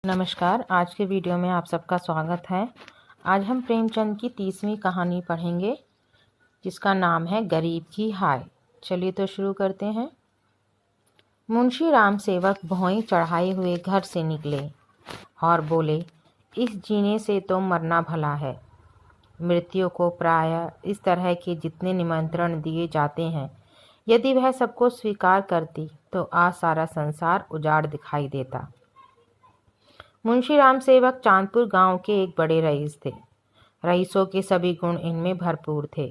नमस्कार। आज के वीडियो में आप सबका स्वागत है। आज हम प्रेमचंद की 30वीं कहानी पढ़ेंगे जिसका नाम है गरीब की हाय। चलिए तो शुरू करते हैं। मुंशी राम सेवक भौंई चढ़ाए हुए घर से निकले और बोले, इस जीने से तो मरना भला है। मृत्यु को प्रायः इस तरह के जितने निमंत्रण दिए जाते हैं, यदि वह सबको स्वीकार करती तो आज सारा संसार उजाड़ दिखाई देता। मुंशी राम सेवक चांदपुर गांव के एक बड़े रईस थे। रईसों के सभी गुण इनमें भरपूर थे।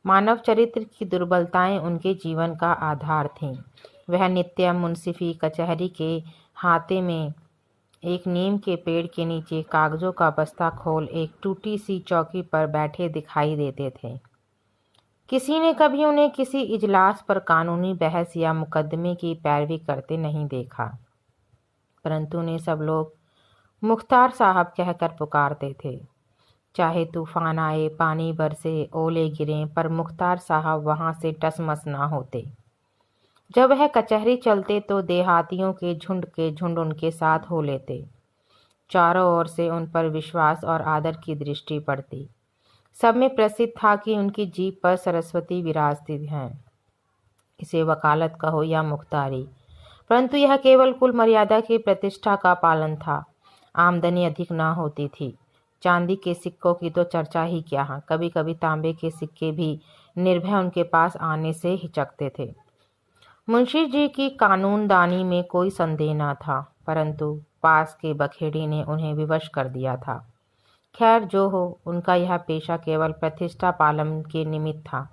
मानव चरित्र की दुर्बलताएं उनके जीवन का आधार थीं। वह नित्य मुंसिफी कचहरी के हाथे में एक नीम के पेड़ के नीचे कागजों का बस्ता खोल एक टूटी सी चौकी पर बैठे दिखाई देते थे। किसी ने कभी उन्हें किसी इजलास पर कानूनी बहस या मुकदमे की पैरवी करते नहीं देखा, परंतु उन्हें सब लोग मुख्तार साहब कहकर पुकारते थे। चाहे तूफान आए, पानी बरसे, ओले गिरें, पर मुख्तार साहब वहां से टसमस ना होते। जब वह कचहरी चलते तो देहातियों के झुंड उनके साथ हो लेते। चारों ओर से उन पर विश्वास और आदर की दृष्टि पड़ती। सब में प्रसिद्ध था कि उनकी जीभ पर सरस्वती विराजती हैं। इसे वकालत कहो या मुख्तारी, परंतु यह केवल कुल मर्यादा की प्रतिष्ठा का पालन था। आमदनी अधिक ना होती थी। चांदी के सिक्कों की तो चर्चा ही क्या है। कभी कभी तांबे के सिक्के भी निर्भय उनके पास आने से हिचकते थे। मुंशी जी की कानूनदानी में कोई संदेह न था, परंतु पास के बखेड़ी ने उन्हें विवश कर दिया था। खैर जो हो, उनका यह पेशा केवल प्रतिष्ठा पालन के निमित्त था,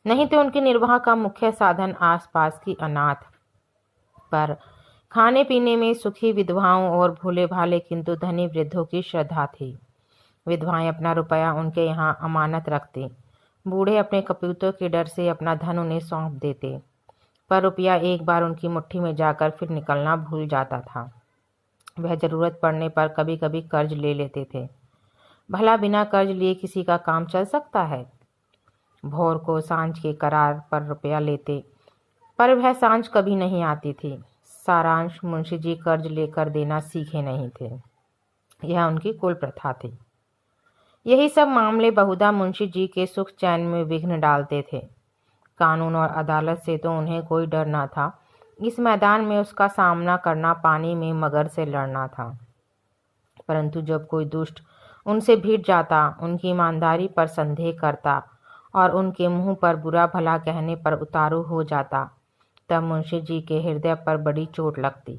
नहीं तो उनके निर्वाह का मुख्य साधन आसपास की अनाथ पर खाने पीने में सुखी विधवाओं और भोले भाले किंतु धनी वृद्धों की श्रद्धा थी। विधवाएं अपना रुपया उनके यहाँ अमानत रखती। बूढ़े अपने कपूतों के डर से अपना धन उन्हें सौंप देते, पर रुपया एक बार उनकी मुट्ठी में जाकर फिर निकलना भूल जाता था। वह जरूरत पड़ने पर कभी कभी कर्ज ले लेते थे। भला बिना कर्ज लिए किसी का काम चल सकता है? भोर को सांझ के करार पर रुपया लेते, पर वह सांझ कभी नहीं आती थी। सारांश, मुंशी जी कर्ज लेकर देना सीखे नहीं थे। यह उनकी कुल प्रथा थी। यही सब मामले बहुधा मुंशी जी के सुख चैन में विघ्न डालते थे। कानून और अदालत से तो उन्हें कोई डर न था। इस मैदान में उसका सामना करना पानी में मगर से लड़ना था। परंतु जब कोई दुष्ट उनसे भिड़ जाता, उनकी ईमानदारी पर संदेह करता और उनके मुंह पर बुरा भला कहने पर उतारू हो जाता, तब मुंशी जी के हृदय पर बड़ी चोट लगती।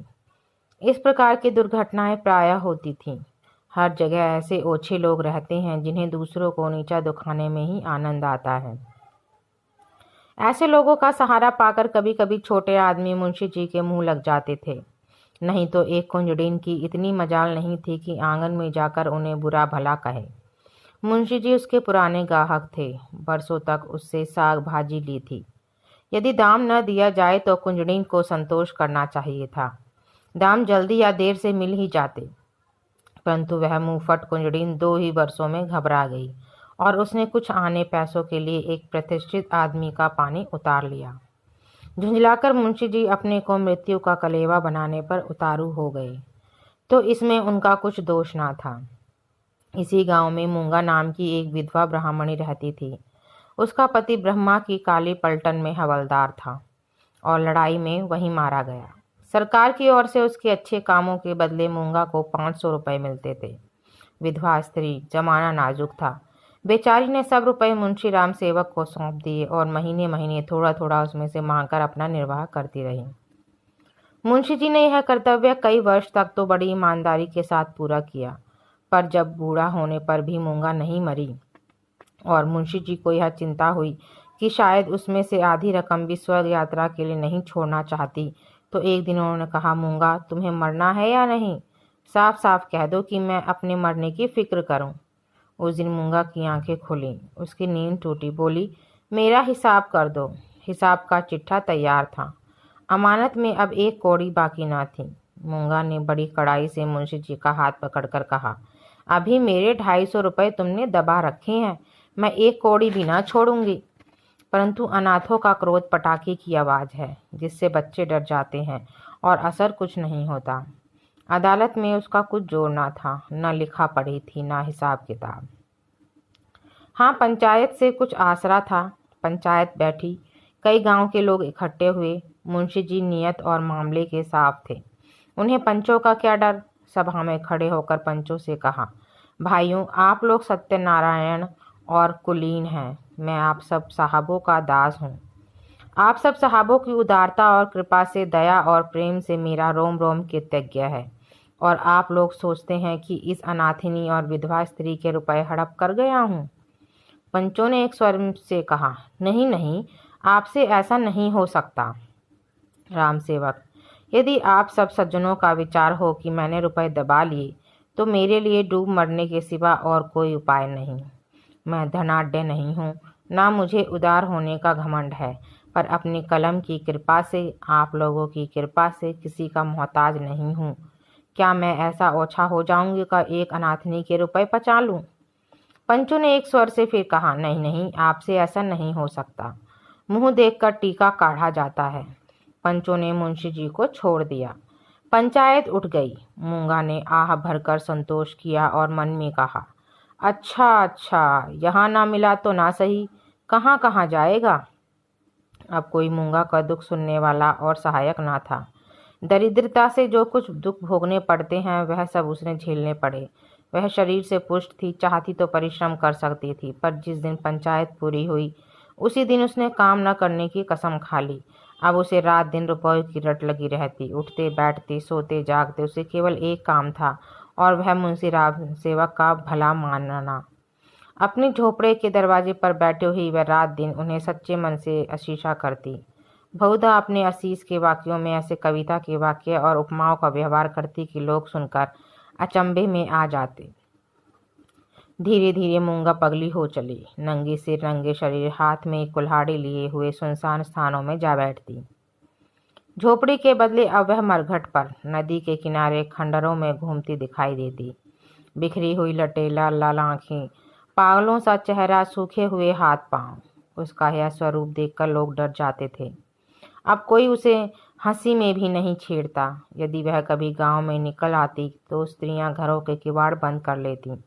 इस प्रकार की दुर्घटनाएं प्रायः होती थीं। हर जगह ऐसे ओछे लोग रहते हैं जिन्हें दूसरों को नीचा दुखाने में ही आनंद आता है। ऐसे लोगों का सहारा पाकर कभी कभी छोटे आदमी मुंशी जी के मुंह लग जाते थे। नहीं तो एक कुंजड़ीन की इतनी मजाल नहीं थी कि आंगन में जाकर उन्हें बुरा भला कहे। मुंशी जी उसके पुराने गाहक थे। बरसों तक उससे साग भाजी ली थी। यदि दाम न दिया जाए तो कुंजड़ीन को संतोष करना चाहिए था। दाम जल्दी या देर से मिल ही जाते, परंतु वह मुंहफट कुंजड़ीन 2 ही वर्षों में घबरा गई और उसने कुछ आने पैसों के लिए एक प्रतिष्ठित आदमी का पानी उतार लिया। झुंझलाकर मुंशी जी अपने को मृत्यु का कलेवा बनाने पर उतारू हो गए, तो इसमें उनका कुछ दोष ना था। इसी गांव में मूंगा नाम की एक विधवा ब्राह्मणी रहती थी। उसका पति ब्रह्मा की काली पलटन में हवलदार था और लड़ाई में वहीं मारा गया। सरकार की ओर से उसके अच्छे कामों के बदले मूंगा को 500 रुपये मिलते थे। विधवा स्त्री, जमाना नाजुक था। बेचारी ने सब रुपए मुंशी राम सेवक को सौंप दिए और महीने महीने थोड़ा थोड़ा उसमें से मांगकर अपना निर्वाह करती रही। मुंशी जी ने यह कर्तव्य कई वर्ष तक तो बड़ी ईमानदारी के साथ पूरा किया, पर जब बूढ़ा होने पर भी मूंगा नहीं मरी और मुंशी जी को यह चिंता हुई कि शायद उसमें से आधी रकम भी स्वर्ग यात्रा के लिए नहीं छोड़ना चाहती, तो एक दिन उन्होंने कहा, मूंगा तुम्हें मरना है या नहीं? साफ साफ कह दो कि मैं अपने मरने की फिक्र करूं। उस दिन मूंगा की आंखें खुली, उसकी नींद टूटी। बोली, मेरा हिसाब कर दो। हिसाब का चिट्ठा तैयार था। अमानत में अब 1 कौड़ी बाकी ना थी। मूंगा ने बड़ी कड़ाई से मुंशी जी का हाथ पकड़कर कहा, अभी मेरे 250 रुपये तुमने दबा रखे हैं, मैं 1 कौड़ी भी ना छोड़ूंगी। परंतु अनाथों का क्रोध पटाखे की आवाज़ है, जिससे बच्चे डर जाते हैं और असर कुछ नहीं होता। अदालत में उसका कुछ जोर ना था, न लिखा पढ़ी थी, ना हिसाब किताब। हाँ, पंचायत से कुछ आसरा था। पंचायत बैठी, कई गांव के लोग इकट्ठे हुए। मुंशी जी नियत और मामले के साफ थे। उन्हें पंचों का क्या डर। सभा में खड़े होकर पंचों से कहा, भाइयों, आप लोग सत्यनारायण और कुलीन हैं। मैं आप सब साहबों का दास हूँ। आप सब साहबों की उदारता और कृपा से, दया और प्रेम से मेरा रोम रोम कृतज्ञ है। और आप लोग सोचते हैं कि इस अनाथिनी और विधवा स्त्री के रुपए हड़प कर गया हूँ। पंचों ने एक स्वर से कहा, नहीं नहीं, आपसे ऐसा नहीं हो सकता। राम सेवक, यदि आप सब सज्जनों का विचार हो कि मैंने रुपए दबा लिए, तो मेरे लिए डूब मरने के सिवा और कोई उपाय नहीं। मैं धनाढ्य नहीं हूँ, ना मुझे उदार होने का घमंड है, पर अपनी कलम की कृपा से, आप लोगों की कृपा से किसी का मोहताज नहीं हूँ। क्या मैं ऐसा ओछा हो जाऊंगी कि एक अनाथनी के रुपए पचा लूं? पंचों ने एक स्वर से फिर कहा, नहीं नहीं, आपसे ऐसा नहीं हो सकता। मुंह देखकर टीका काढ़ा जाता है। पंचों ने मुंशी जी को छोड़ दिया। पंचायत उठ गई। मूंगा ने आह भरकर संतोष किया और मन में कहा, अच्छा अच्छा, यहाँ ना मिला तो ना सही, कहाँ कहाँ जाएगा। अब कोई मूंगा का दुख सुनने वाला और सहायक ना था। दरिद्रता से जो कुछ दुख भोगने पड़ते हैं वह सब उसने झेलने पड़े। वह शरीर से पुष्ट थी, चाहती तो परिश्रम कर सकती थी, पर जिस दिन पंचायत पूरी हुई उसी दिन उसने काम न करने की कसम खा ली। अब उसे रात दिन रुपयों की रट लगी रहती। उठते बैठते सोते जागते उसे केवल एक काम था, और वह मुंशी राम सेवक का भला मानना। अपने झोपड़े के दरवाजे पर बैठे हुई वह रात दिन उन्हें सच्चे मन से अशीसा करती। बहुधा अपने असीस के वाक्यों में ऐसे कविता के वाक्य और उपमाओं का व्यवहार करती कि लोग सुनकर अचंभे में आ जाते। धीरे धीरे मूंगा पगली हो चली। नंगे सिर नंगे शरीर, हाथ में कुल्हाड़ी लिए हुए सुनसान स्थानों में जा बैठती। झोपड़ी के बदले अब वह मरघट पर, नदी के किनारे खंडरों में घूमती दिखाई देती। बिखरी हुई लटे, लाल लाल आंखें, पागलों सा चेहरा, सूखे हुए हाथ पांव। उसका यह स्वरूप देखकर लोग डर जाते थे। अब कोई उसे हंसी में भी नहीं छेड़ता। यदि वह कभी गांव में निकल आती तो स्त्रियां घरों के किवाड़ बंद कर लेती।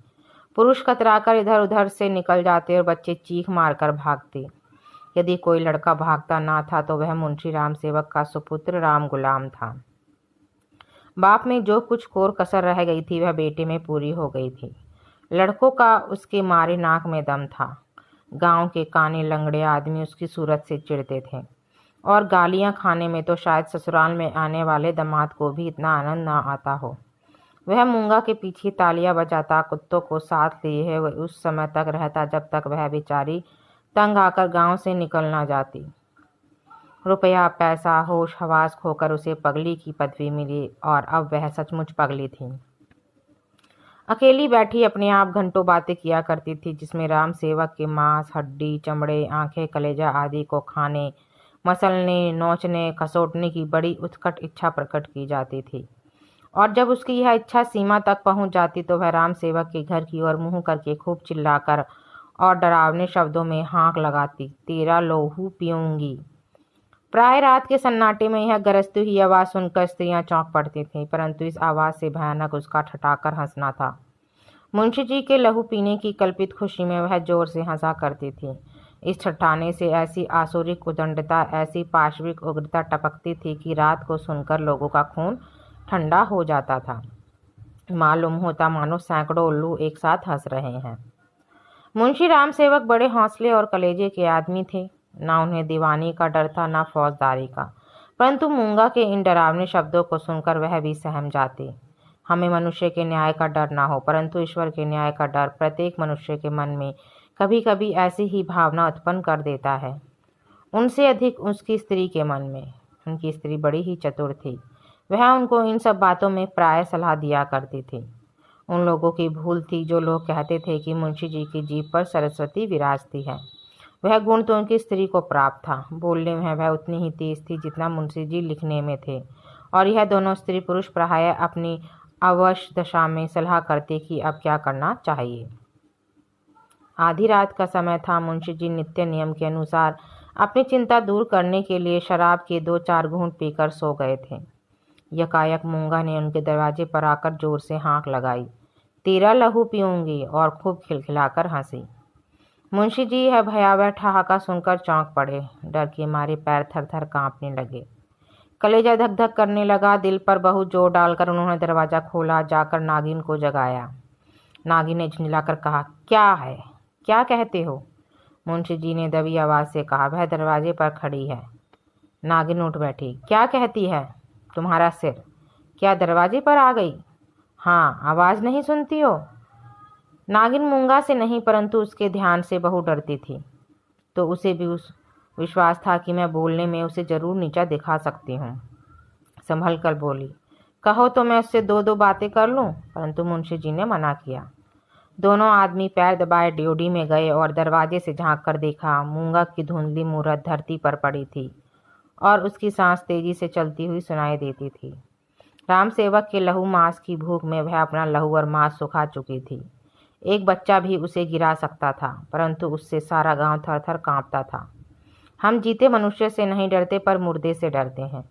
पुरुष कतराकर इधर उधर से निकल जाते और बच्चे चीख मारकर भागते। यदि कोई लड़का भागता ना था तो वह मुंशी राम सेवक का सुपुत्र राम गुलाम था। बाप में जो कुछ कोर कसर रह गई थी वह बेटे में पूरी हो गई थी। लड़कों का उसके मारे नाक में दम था। गांव के काने लंगड़े आदमी उसकी सूरत से चिढ़ते थे, और गालियां खाने में तो शायद ससुराल में आने वाले दामाद को भी इतना आनंद ना आता हो। वह मूंगा के पीछे तालियां बजाता, कुत्तों को साथ लिए वह उस समय तक रहता जब तक वह बेचारी तंग आकर गांव से निकल ना जाती। रुपया पैसा होश हवास खोकर उसे पगली की पदवी मिली, और अब वह सचमुच पगली थी। अकेली बैठी अपने आप घंटों बातें किया करती थी, जिसमें राम सेवक के मांस, हड्डी, चमड़े, आंखें, कलेजा आदि को खाने, मसलने, नोचने, खसोटने की बड़ी उत्कट इच्छा प्रकट की जाती थी। और जब उसकी यह इच्छा सीमा तक पहुंच जाती तो वह राम सेवक के घर की ओर मुंह करके खूब चिल्लाकर और डरावने शब्दों में हाँक लगाती, तेरा लोहू पीऊंगी। प्राय रात के सन्नाटे में यह गरजती हुई आवाज सुनकर स्त्रियां चौंक पड़ती थीं, परंतु इस आवाज से भयानक उसका ठठाकर हंसना था। मुंशी जी के लहू पीने की कल्पित खुशी में वह जोर से हंसा करती थी। इस ठठाने से ऐसी आसुरिक उदंडता, ऐसी पाशविक उग्रता टपकती थी कि रात को सुनकर लोगों का खून ठंडा हो जाता था। मालूम होता मानो सैकड़ों उल्लू एक साथ हंस रहे हैं। मुंशी राम सेवक बड़े हौसले और कलेजे के आदमी थे। ना उन्हें दीवानी का डर था, ना फौजदारी का, परंतु मूंगा के इन डरावने शब्दों को सुनकर वह भी सहम जाते। हमें मनुष्य के न्याय का डर ना हो, परंतु ईश्वर के न्याय का डर प्रत्येक मनुष्य के मन में कभी कभी ऐसी ही भावना उत्पन्न कर देता है। उनसे अधिक उसकी स्त्री के मन में। उनकी स्त्री बड़ी ही चतुर थी। वह उनको इन सब बातों में प्राय सलाह दिया करती थी। उन लोगों की भूल थी जो लोग कहते थे कि मुंशी जी की जीभ पर सरस्वती विराजती है। वह गुण तो उनकी स्त्री को प्राप्त था। बोलने में वह उतनी ही तेज थी जितना मुंशी जी लिखने में थे, और यह दोनों स्त्री पुरुष प्राय अपनी अवश दशा में सलाह करते कि अब क्या करना चाहिए। आधी रात का समय था। मुंशी जी नित्य नियम के अनुसार अपनी चिंता दूर करने के लिए शराब के 2-4 घूंट पीकर सो गए थे। यकायक मूंगा ने उनके दरवाजे पर आकर जोर से हाँक लगाई, तेरा लहू पीऊंगी, और खूब खिलखिलाकर हंसी। मुंशी जी यह भयावह ठहाका सुनकर चौंक पड़े। डर के मारे पैर थर थर कांपने लगे, कलेजा धक धक करने लगा। दिल पर बहुत जोर डालकर उन्होंने दरवाज़ा खोला, जाकर नागिन को जगाया। नागिन ने झुंझलाकर कहा, क्या है, क्या कहते हो? मुंशी जी ने दबी आवाज़ से कहा, वह दरवाजे पर खड़ी है। नागिन उठ बैठी। क्या कहती है? तुम्हारा सिर क्या दरवाजे पर आ गई? हाँ, आवाज़ नहीं सुनती हो? नागिन मूंगा से नहीं परंतु उसके ध्यान से बहुत डरती थी, तो उसे भी उस विश्वास था कि मैं बोलने में उसे जरूर नीचा दिखा सकती हूँ। संभल कर बोली, कहो तो मैं उससे दो दो बातें कर लूँ, परंतु मुंशी जी ने मना किया। दोनों आदमी पैर दबाए ड्योढ़ी में गए और दरवाजे से झांक कर देखा। मूंगा की धुंधली मूरत धरती पर पड़ी थी और उसकी सांस तेजी से चलती हुई सुनाई देती थी। राम सेवक के लहू मांस की भूख में वह अपना लहू और मांस सुखा चुकी थी। एक बच्चा भी उसे गिरा सकता था, परंतु उससे सारा गांव थर थर कांपता था। हम जीते मनुष्य से नहीं डरते, पर मुर्दे से डरते हैं।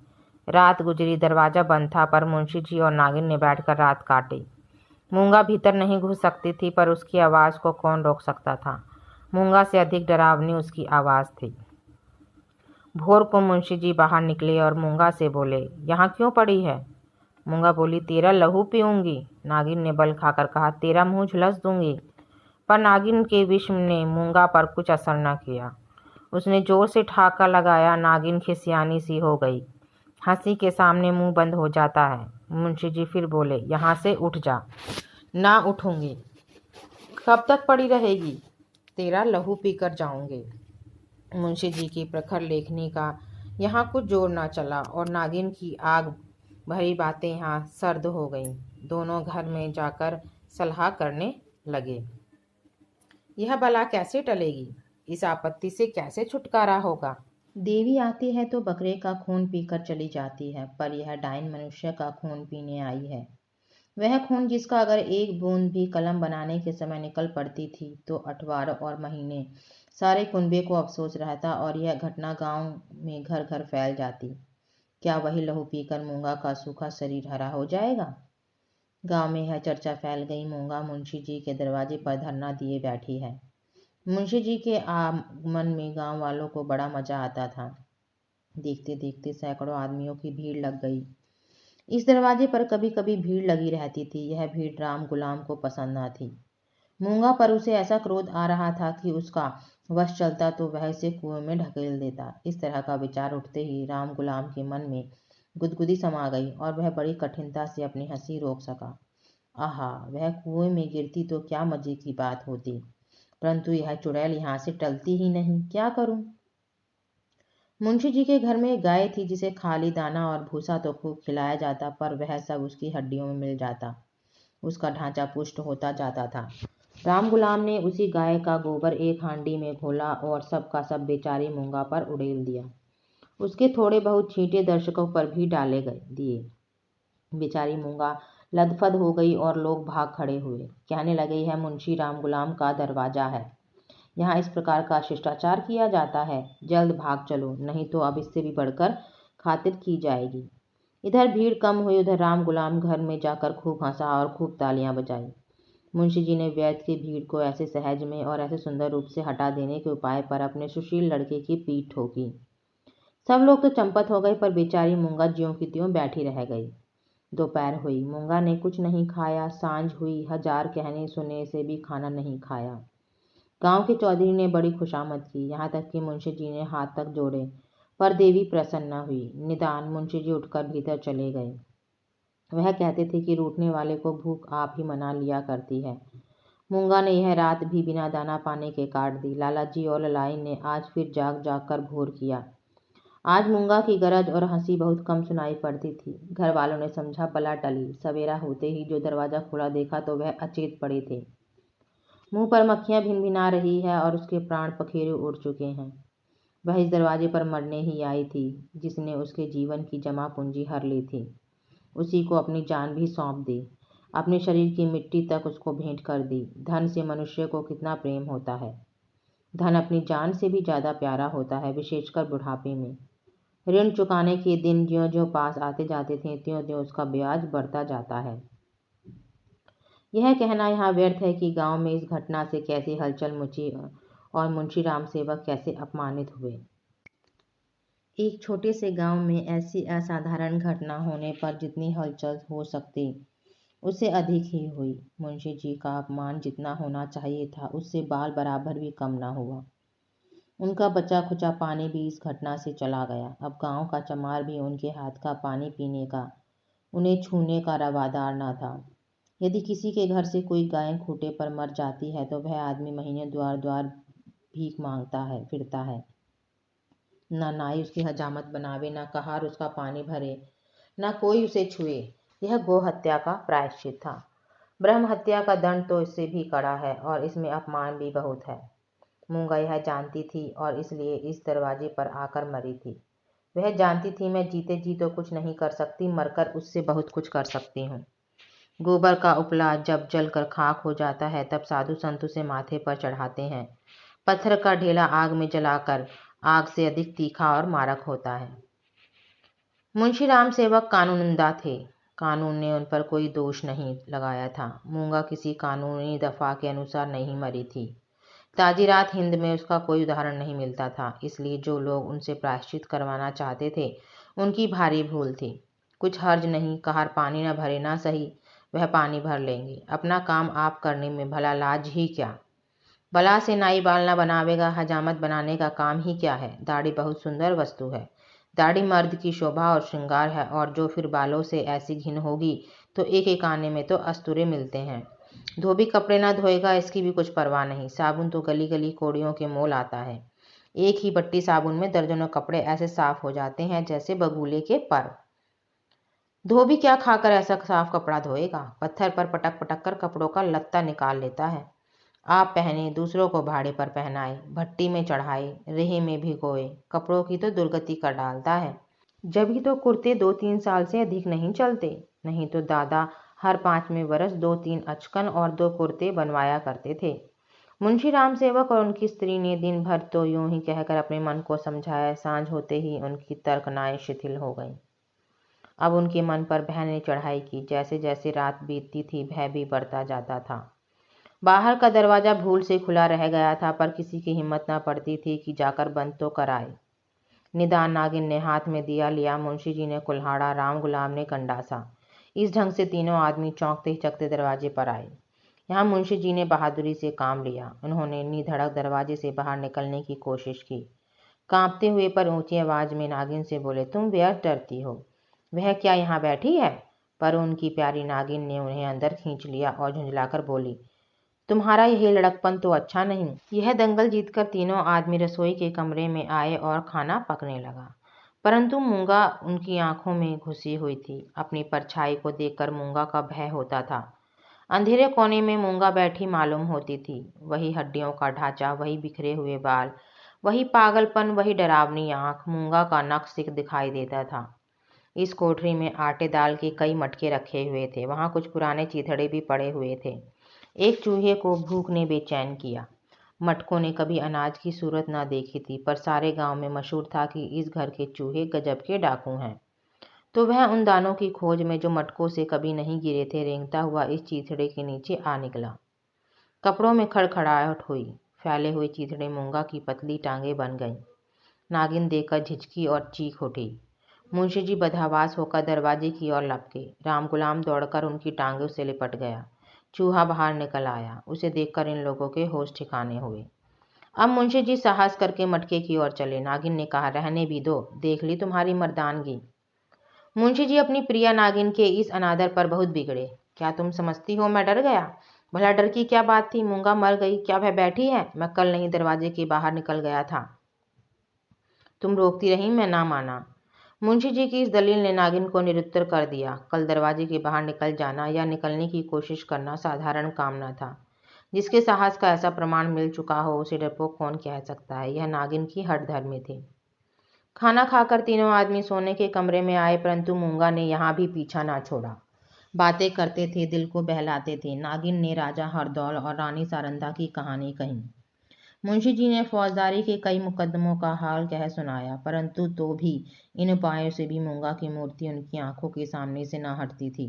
रात गुजरी, दरवाज़ा बंद था, पर मुंशी जी और नागिन ने बैठकर रात काटी। मूंगा भीतर नहीं घुस सकती थी, पर उसकी आवाज़ को कौन रोक सकता था? मूंगा से अधिक डरावनी उसकी आवाज़ थी। भोर को मुंशी जी बाहर निकले और मूंगा से बोले, यहाँ क्यों पड़ी है? मूंगा बोली, तेरा लहू पीऊंगी। नागिन ने बल खाकर कहा, तेरा मुंह झुलस दूंगी। पर नागिन के विष ने मूंगा पर कुछ असर न किया। उसने जोर से ठाका लगाया। नागिन खिसियानी सी हो गई। हंसी के सामने मुंह बंद हो जाता है। मुंशी जी फिर बोले, यहाँ से उठ जा। ना उठूंगी। कब तक पड़ी रहेगी? तेरा लहू पीकर जाऊंगे। मुंशी जी की प्रखर लेखनी का यहाँ कुछ जोर ना चला और नागिन की आग भरी बातें यहाँ सर्द हो गईं। दोनों घर में जाकर सलाह करने लगे, यह बला कैसे टलेगी? इस आपत्ति से कैसे छुटकारा होगा? देवी आती है तो बकरे का खून पीकर चली जाती है, पर यह डायन मनुष्य का खून पीने आई है। वह खून जिसका अगर एक बूंद भी कलम बनाने के समय निकल पड़ती थी तो अठवार और महीने सारे कुनबे को अफसोस रहता और यह घटना गांव में घर घर फैल जाती। क्या वही लहू पीकर मूंगा का सूखा शरीर हरा हो जाएगा? गांव में यह चर्चा फैल गई, मूंगा मुंशी जी के दरवाजे पर धरना दिए बैठी है। मुंशी जी के आगमन में गांव वालों को बड़ा मजा आता था। देखते देखते सैकड़ों आदमियों की भीड़ लग गई। इस दरवाजे पर कभी कभी भीड़ लगी रहती थी। यह भीड़ राम गुलाम को पसंद न थी। मूंगा पर उसे ऐसा क्रोध आ रहा था कि उसका वश चलता तो वह इसे कुएं में ढकेल देता। इस तरह का विचार उठते ही राम गुलाम के मन में गुदगुदी समा गई और वह बड़ी कठिनता से अपनी हंसी रोक सका। आहा, वह कुएं में गिरती तो क्या मजे की बात होती, परंतु यह चुड़ैल यहाँ से टलती ही नहीं, क्या करूं? मुंशी जी के घर में एक गाय थी जिसे खाली दाना और भूसा तो खूब खिलाया जाता, पर वह सब उसकी हड्डियों में मिल जाता। उसका ढांचा पुष्ट होता जाता था। राम गुलाम ने उसी गाय का गोबर एक हांडी में घोला और सब का सब बेचारी मूंगा पर उड़ेल दिया। उसके थोड़े बहुत छींटे दर्शकों पर भी डाले गए दिए। बेचारी मूंगा लदफद हो गई और लोग भाग खड़े हुए, कहने लगे, यह मुंशी राम गुलाम का दरवाजा है, यहाँ इस प्रकार का शिष्टाचार किया जाता है। जल्द भाग चलो, नहीं तो अब इससे भी बढ़कर खातिर की जाएगी। इधर भीड़ कम हुई, उधर राम गुलाम घर में जाकर खूब हंसा और खूब तालियां बजाई। मुंशी जी ने व्यर्थ की भीड़ को ऐसे सहज में और ऐसे सुंदर रूप से हटा देने के उपाय पर अपने सुशील लड़के की पीठ ठोकी। सब लोग तो चंपत हो गए, पर बेचारी मूंगा ज्यों की त्यों बैठी रह गई। दोपहर हुई, मूंगा ने कुछ नहीं खाया। सांझ हुई, हजार कहने सुने से भी खाना नहीं खाया। गांव के चौधरी ने बड़ी खुशामद की, यहाँ तक कि मुंशी जी ने हाथ तक जोड़े, पर देवी प्रसन्न न हुई। निदान मुंशी जी उठकर भीतर चले गए। वह कहते थे कि रूठने वाले को भूख आप ही मना लिया करती है। मूंगा ने यह रात भी बिना दाना पाने के काट दी। लाला जी और ललाई ने आज फिर जाग जाग कर भोर किया। आज मूंगा की गरज और हंसी बहुत कम सुनाई पड़ती थी। घर वालों ने समझा बला टली। सवेरा होते ही जो दरवाजा खुला देखा तो वह अचेत पड़े थे। मुंह पर मक्खियां भिनभिना रही है और उसके प्राण पखेरु उड़ चुके हैं। वह इस दरवाजे पर मरने ही आई थी जिसने उसके जीवन की जमा पूंजी हर ली थी। उसी को अपनी जान भी सौंप दी, अपने शरीर की मिट्टी तक उसको भेंट कर दी। धन से मनुष्य को कितना प्रेम होता है। धन अपनी जान से भी ज्यादा प्यारा होता है, विशेषकर बुढ़ापे में। ऋण चुकाने के दिन ज्यों-ज्यों पास आते जाते थे, त्यों-त्यों उसका ब्याज बढ़ता जाता है। यह कहना यहाँ व्यर्थ है कि गांव में इस घटना से कैसी हलचल मची और मुंशी राम सेवक कैसे अपमानित हुए। एक छोटे से गांव में ऐसी असाधारण घटना होने पर जितनी हलचल हो सकती, उससे अधिक ही हुई। मुंशी जी का अपमान जितना होना चाहिए था, उससे बाल बराबर भी कम न हुआ। उनका बचा खुचा पानी भी इस घटना से चला गया। अब गांव का चमार भी उनके हाथ का पानी पीने का, उन्हें छूने का रवादार न था। यदि किसी के घर से कोई गाय खूंटे पर मर जाती है तो वह आदमी महीने द्वार द्वार भीख मांगता है फिरता है। न नाई उसकी हजामत बनावे, न कहार उसका पानी भरे, न कोई उसे छुए। यह गो हत्या का प्रायश्चित था। ब्रह्म हत्या का दंड तो इससे भी कड़ा है और इसमें अपमान भी बहुत है। मूंगा यह जानती थी और इसलिए इस दरवाजे पर आकर मरी थी। वह जानती थी मैं जीते जी तो कुछ नहीं कर सकती, मरकर उससे बहुत कुछ कर सकती हूँ। गोबर का उपला जब जलकर खाक हो जाता है तब साधु संत उसे माथे पर चढ़ाते हैं। पत्थर का ढेला आग में जलाकर आग से अधिक तीखा और मारक होता है। मुंशी राम सेवक कानूनदा थे। कानून ने उन पर कोई दोष नहीं लगाया था। मूंगा किसी कानूनी दफा के अनुसार नहीं मरी थी। ताजीरात हिंद में उसका कोई उदाहरण नहीं मिलता था, इसलिए जो लोग उनसे प्रायश्चित करवाना चाहते थे उनकी भारी भूल थी। कुछ हर्ज नहीं, कहार पानी न भरे ना सही, वह पानी भर लेंगे। अपना काम आप करने में भला लाज ही क्या। बला से नाई बाल न बनावेगा, हजामत बनाने का काम ही क्या है। दाढ़ी बहुत सुंदर वस्तु है। दाढ़ी मर्द की शोभा और श्रृंगार है, और जो फिर बालों से ऐसी घिन होगी तो एक एक आने में तो अस्तूरे मिलते हैं। धोबी कपड़े ना धोएगा, इसकी भी कुछ परवाह नहीं। साबुन तो गली गली कोड़ियों के मोल आता है। एक ही बट्टी साबुन में दर्जनों कपड़े ऐसे साफ हो जाते हैं जैसे बगुले के पर। धोबी क्या खाकर ऐसा साफ कपड़ा धोएगा। पत्थर पर पटक पटक कर कपड़ों का लत्ता निकाल लेता है। आप पहने, दूसरों को भाड़े पर पहनाए, भट्टी में चढ़ाए, रेहे में भिगोए, कपड़ों की तो दुर्गति कर डालता है। जब ही तो कुर्ते 2-3 साल से अधिक नहीं चलते, नहीं तो दादा हर 5वें बरस 2-3 अचकन और 2 कुर्ते बनवाया करते थे। मुंशी राम सेवक और उनकी स्त्री ने दिन भर तो यूं ही कहकर अपने मन को समझाया। सांझ होते ही उनकी तर्कनाएं शिथिल हो गईं। अब उनके मन पर भय ने चढ़ाई की। जैसे जैसे रात बीतती थी, भय भी बढ़ता जाता था। बाहर का दरवाजा भूल से खुला रह गया था, पर किसी की हिम्मत न पड़ती थी कि जाकर बंद तो कराए। निदान नागिन ने हाथ में दिया लिया, मुंशी जी ने कुल्हाड़ा, राम गुलाम ने कंडासा। इस ढंग से तीनों आदमी चौंकते हिचकते दरवाजे पर आए। यहाँ मुंशी जी ने बहादुरी से काम लिया। उन्होंने निधड़क दरवाजे से बाहर निकलने की कोशिश की। कांपते हुए पर ऊंची आवाज में नागिन से बोले, तुम व्यर्थ डरती हो। वह क्या यहाँ बैठी है? पर उनकी प्यारी नागिन ने उन्हें अंदर खींच लिया और झुंझलाकर बोली, तुम्हारा यह लड़कपन तो अच्छा नहीं। यह दंगल जीतकर तीनों आदमी रसोई के कमरे में आए और खाना पकने लगा। परंतु मूंगा उनकी आंखों में घुसी हुई थी। अपनी परछाई को देखकर मूंगा का भय होता था। अंधेरे कोने में मूंगा बैठी मालूम होती थी। वही हड्डियों का ढांचा, वही बिखरे हुए बाल, वही पागलपन, वही डरावनी आंख। मूंगा का नख सिख दिखाई देता था। इस कोठरी में आटे दाल के कई मटके रखे हुए थे। वहां कुछ पुराने चीथड़े भी पड़े हुए थे। एक चूहे को भूख ने बेचैन किया। मटकों ने कभी अनाज की सूरत न देखी थी, पर सारे गांव में मशहूर था कि इस घर के चूहे गजब के डाकू हैं। तो वह उन दानों की खोज में जो मटकों से कभी नहीं गिरे थे, रेंगता हुआ इस चीथड़े के नीचे आ निकला। कपड़ों में खड़खड़ाहट हुई। फैले हुए चीथड़े मूंगा की पतली टांगे बन गईं। नागिन देखकर झिझकी और चीख उठी। मुंशी जी बदहवास होकर दरवाजे की ओर लपके। राम गुलाम दौड़कर उनकी टांगों से लिपट गया। चूहा बाहर निकल आया। उसे देखकर इन लोगों के होश ठिकाने हुए। अब मुंशी जी साहस करके मटके की ओर चले। नागिन ने कहा, रहने भी दो, देख ली तुम्हारी मर्दानगी। मुंशी जी अपनी प्रिया नागिन के इस अनादर पर बहुत बिगड़े। क्या तुम समझती हो मैं डर गया? भला डर की क्या बात थी? मूंगा मर गई, क्या वह बैठी है? मैं कल नहीं दरवाजे के बाहर निकल गया था। तुम रोकती रही, मैं ना माना। मुंशी जी की इस दलील ने नागिन को निरुत्तर कर दिया। कल दरवाजे के बाहर निकल जाना या निकलने की कोशिश करना साधारण काम न था। जिसके साहस का ऐसा प्रमाण मिल चुका हो उसे डरपोक कौन कह सकता है। यह नागिन की हठधर्मी थी। खाना खाकर तीनों आदमी सोने के कमरे में आए, परंतु मूंगा ने यहाँ भी पीछा ना छोड़ा। बातें करते थे, दिल को बहलाते थे। नागिन ने राजा हरदौल और रानी सारंदा की कहानी कही। मुंशी जी ने फौजदारी के कई मुकदमों का हाल कह सुनाया, परंतु तो भी इन उपायों से भी मूंगा की मूर्ति उनकी आंखों के सामने से न हटती थी।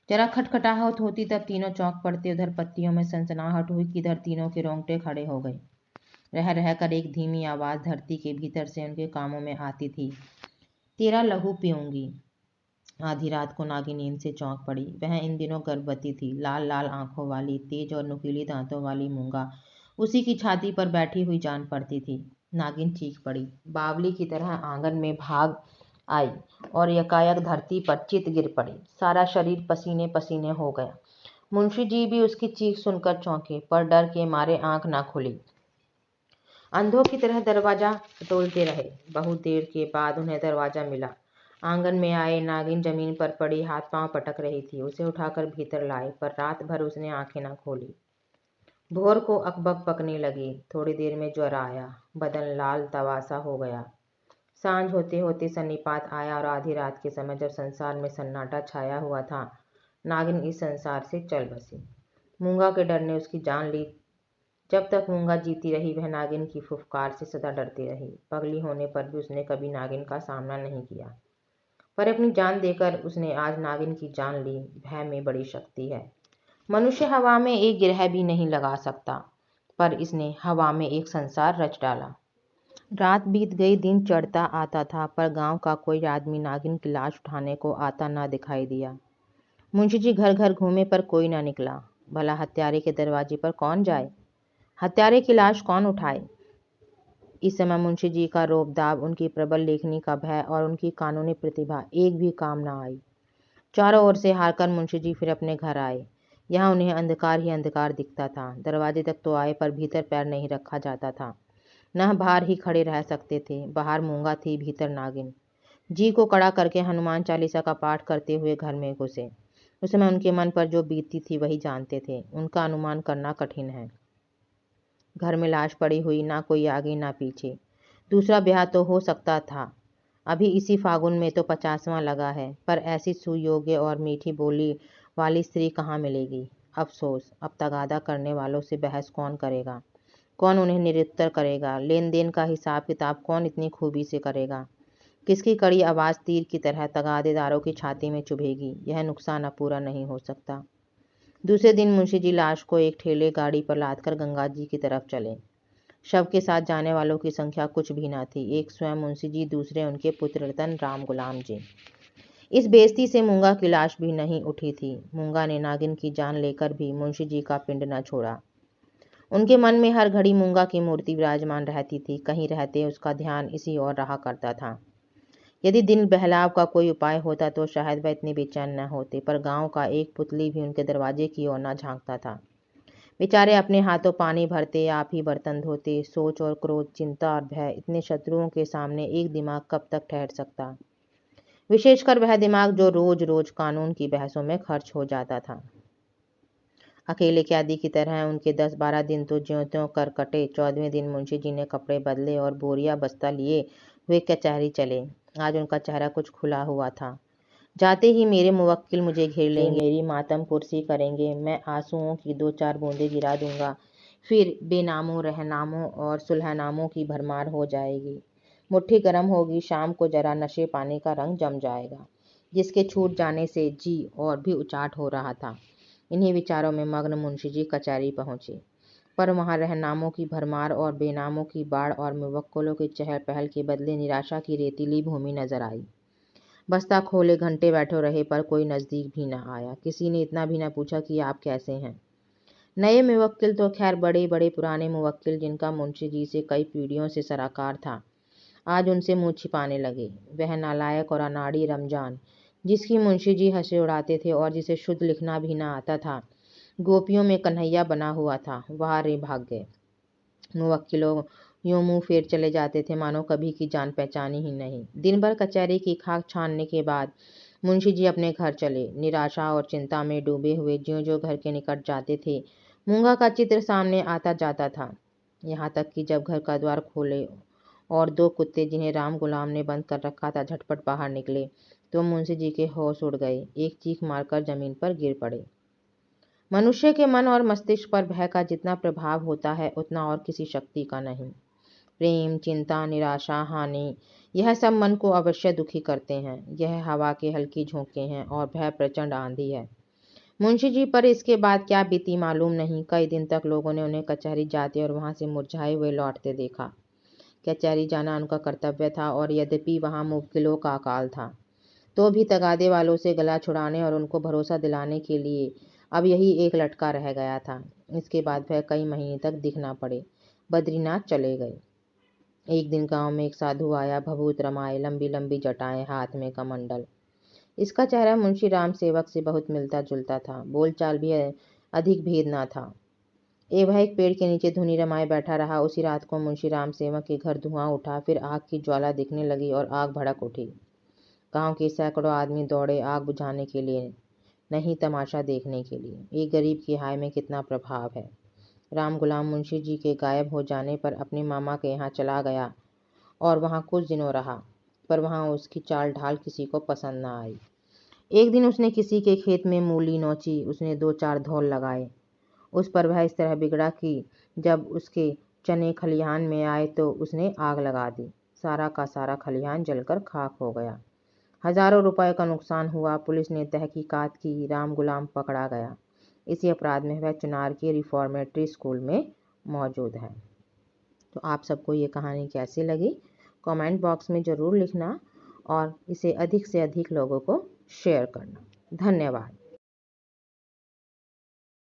जरा खटखटाहट होती तब तीनों चौंक पड़ते। उधर पत्तियों में सनसनाहट हुई कि इधर तीनों के रोंगटे खड़े हो गए। रह रहकर एक धीमी आवाज धरती के भीतर से उनके कानों में आती थी, तेरा लहू पीऊंगी। आधी रात को नागिन नींद से चौंक पड़ी। वह इन दिनों गर्भवती थी। लाल लाल आंखों वाली, तेज और नुकीली दांतों वाली मूंगा उसी की छाती पर बैठी हुई जान पड़ती थी। नागिन चीख पड़ी, बावली की तरह आंगन में भाग आई और यकायक धरती पर चित गिर पड़ी। सारा शरीर पसीने पसीने हो गया। मुंशी जी भी उसकी चीख सुनकर चौंके, पर डर के मारे आंख न खुली। अंधों की तरह दरवाजा टटोलते रहे। बहुत देर के बाद उन्हें दरवाजा मिला। आंगन में आए। नागिन जमीन पर पड़ी हाथ पांव पटक रही थी। उसे उठाकर भीतर लाए, पर रात भर उसने आंखें न खोली। भोर को अकबक पकने लगी। थोड़ी देर में ज्वर आया, बदन लाल तवासा हो गया। सांझ होते होते सन्निपात आया और आधी रात के समय जब संसार में सन्नाटा छाया हुआ था, नागिन इस संसार से चल बसी। मूंगा के डर ने उसकी जान ली। जब तक मूंगा जीती रही, वह नागिन की फुफकार से सदा डरती रही। पगली होने पर भी उसने कभी नागिन का सामना नहीं किया, पर अपनी जान देकर उसने आज नागिन की जान ली। भय में बड़ी शक्ति है। मनुष्य हवा में एक गिरह भी नहीं लगा सकता, पर इसने हवा में एक संसार रच डाला। रात बीत गई, दिन चढ़ता आता था, पर गांव का कोई आदमी नागिन की लाश उठाने को आता ना दिखाई दिया। मुंशी जी घर घर घूमे, पर कोई ना निकला। भला हत्यारे के दरवाजे पर कौन जाए? हत्यारे की लाश कौन उठाए? इस समय मुंशी जी का रोब-दाब, उनकी प्रबल लेखनी का भय और उनकी कानूनी प्रतिभा एक भी काम न आई। चारों ओर से हारकर मुंशी जी फिर अपने घर आए। यहाँ उन्हें अंधकार ही अंधकार दिखता था। दरवाजे तक तो आए, पर भीतर पैर नहीं रखा जाता था। न बाहर ही खड़े रह सकते थे। बाहर मूंगा थी, भीतर नागिन। जी को कड़ा करके हनुमान चालीसा का पाठ करते हुए घर में घुसे। उस समय उनके मन पर जो बीतती थी वही जानते थे। उनका अनुमान करना कठिन है। घर में लाश पड़ी हुई, ना कोई आगे ना पीछे। दूसरा ब्याह तो हो सकता था। अभी इसी फागुन में तो 50वां लगा है, पर ऐसी सुयोग्य और मीठी बोली वाली स्त्री कहाँ मिलेगी? अफसोस, अब तगादा करने वालों से बहस कौन करेगा? कौन उन्हें निरुत्तर करेगा? लेन देन का हिसाब किताब कौन इतनी खूबी से करेगा? किसकी कड़ी आवाज तीर की तरह तगादेदारों की छाती में चुभेगी? यह नुकसान अब पूरा नहीं हो सकता। दूसरे दिन मुंशी जी लाश को एक ठेले गाड़ी पर लादकर गंगा जी की तरफ चले। शव के साथ जाने वालों की संख्या कुछ भी न थी। एक स्वयं मुंशी जी, दूसरे उनके पुत्र रतन राम गुलाम जी। इस बेइज्जती से मूंगा की लाश भी नहीं उठी थी। मूंगा ने नागिन की जान लेकर भी मुंशी जी का पिंड न छोड़ा। उनके मन में हर घड़ी मूंगा की मूर्ति विराजमान रहती थी। कहीं रहते उसका ध्यान इसी ओर रहा करता था। यदि दिन बहलाव का कोई उपाय होता तो शायद वह इतने बेचैन न होते, पर गांव का एक पुतली भी उनके दरवाजे की ओर न झांकता था। बेचारे अपने हाथों पानी भरते, आप ही बर्तन धोते। सोच और क्रोध, चिंता और भय, इतने शत्रुओं के सामने एक दिमाग कब तक ठहर सकता? विशेषकर वह दिमाग जो रोज रोज कानून की बहसों में खर्च हो जाता था। अकेले कैदी की तरह उनके 10-12 दिन तो ज्यों त्यों कर कटे। 14वें दिन मुंशी जी ने कपड़े बदले और बोरिया बस्ता लिए हुए कचहरी चले। आज उनका चेहरा कुछ खुला हुआ था। जाते ही मेरे मुवक्किल मुझे घेर लेंगे, मेरी मातम कुर्सी करेंगे, मैं आंसुओं की 2-4 बूंदें गिरा दूंगा, फिर बेनामों, रहनामों और सुलहनामों की भरमार हो जाएगी। मुट्ठी गर्म होगी, शाम को जरा नशे पानी का रंग जम जाएगा, जिसके छूट जाने से जी और भी उचाट हो रहा था। इन्हीं विचारों में मग्न मुंशी जी कचहरी पहुंचे, पर वहां रहनामों की भरमार और बेनामों की बाढ़ और मुवक्किलों की चहल पहल के बदले निराशा की रेतीली भूमि नजर आई। बस्ता खोले घंटे बैठे रहे, पर कोई नजदीक भी न आया। किसी ने इतना भी न पूछा कि आप कैसे हैं। नए मुवक्किल तो खैर बड़े बड़े पुराने मुवक्किल, जिनका मुंशी जी से कई पीढ़ियों से सराकार था, आज उनसे मुंह छिपाने लगे। वह नालायक और अनाड़ी रमजान, जिसकी मुंशी जी हंसे उड़ाते थे और जिसे शुद्ध लिखना भी न आता था, गोपियों में कन्हैया बना हुआ था, वह रे भाग गए। मुवक्किलों यूं मुंह फेर चले जाते थे, मानो कभी की जान पहचानी ही नहीं। दिन भर कचहरी की खाक छानने के बाद मुंशी जी अपने घर चले। निराशा और चिंता में डूबे हुए ज्यों ज्यों घर के निकट जाते थे, मूंगा का चित्र सामने आता जाता था। यहाँ तक कि जब घर का द्वार खोले और 2 कुत्ते, जिन्हें राम गुलाम ने बंद कर रखा था, झटपट बाहर निकले, तो मुंशी जी के होश उड़ गए। एक चीख मारकर जमीन पर गिर पड़े। मनुष्य के मन और मस्तिष्क पर भय का जितना प्रभाव होता है उतना और किसी शक्ति का नहीं। प्रेम, चिंता, निराशा, हानि, यह सब मन को अवश्य दुखी करते हैं। यह हवा के हल्की झोंके हैं और भय प्रचंड आंधी है। मुंशी जी पर इसके बाद क्या बीती मालूम नहीं। कई दिन तक लोगों ने उन्हें कचहरी जाते और वहां से मुरझाए हुए लौटते देखा। कचहरी जाना उनका कर्तव्य था और यद्यपि वहां मुवक्किलों का अकाल था, तो भी तगादे वालों से गला छुड़ाने और उनको भरोसा दिलाने के लिए अब यही एक लटका रह गया था। इसके बाद वह कई महीने तक दिख ना पड़े, बद्रीनाथ चले गए। एक दिन गांव में एक साधु आया, भभूत रमाए, लंबी लंबी जटाएं, हाथ में कमंडल। इसका चेहरा मुंशी राम सेवक से बहुत मिलता जुलता था, बोलचाल भी अधिक भेद न था। वह एक पेड़ के नीचे धुनी रमाए बैठा रहा। उसी रात को मुंशी राम सेवक के घर धुआं उठा, फिर आग की ज्वाला दिखने लगी और आग भड़क उठी। गांव के सैकड़ों आदमी दौड़े आग बुझाने के लिए, नहीं तमाशा देखने के लिए। एक गरीब की हाय में कितना प्रभाव है। राम गुलाम मुंशी जी के गायब हो जाने पर अपने मामा के यहाँ चला गया और वहाँ कुछ दिनों रहा, पर वहाँ उसकी चाल ढाल किसी को पसंद न आई। एक दिन उसने किसी के खेत में मूली नोची। उसने 2-4 धौल लगाए। उस पर वह इस तरह बिगड़ा कि जब उसके चने खलिहान में आए तो उसने आग लगा दी। सारा का सारा खलिहान जलकर खाक हो गया। हजारों रुपए का नुकसान हुआ। पुलिस ने तहकीकात की, राम गुलाम पकड़ा गया। इसी अपराध में वह चुनार के रिफॉर्मेटरी स्कूल में मौजूद है। तो आप सबको ये कहानी कैसी लगी कमेंट बॉक्स में ज़रूर लिखना और इसे अधिक से अधिक लोगों को शेयर करना। धन्यवाद।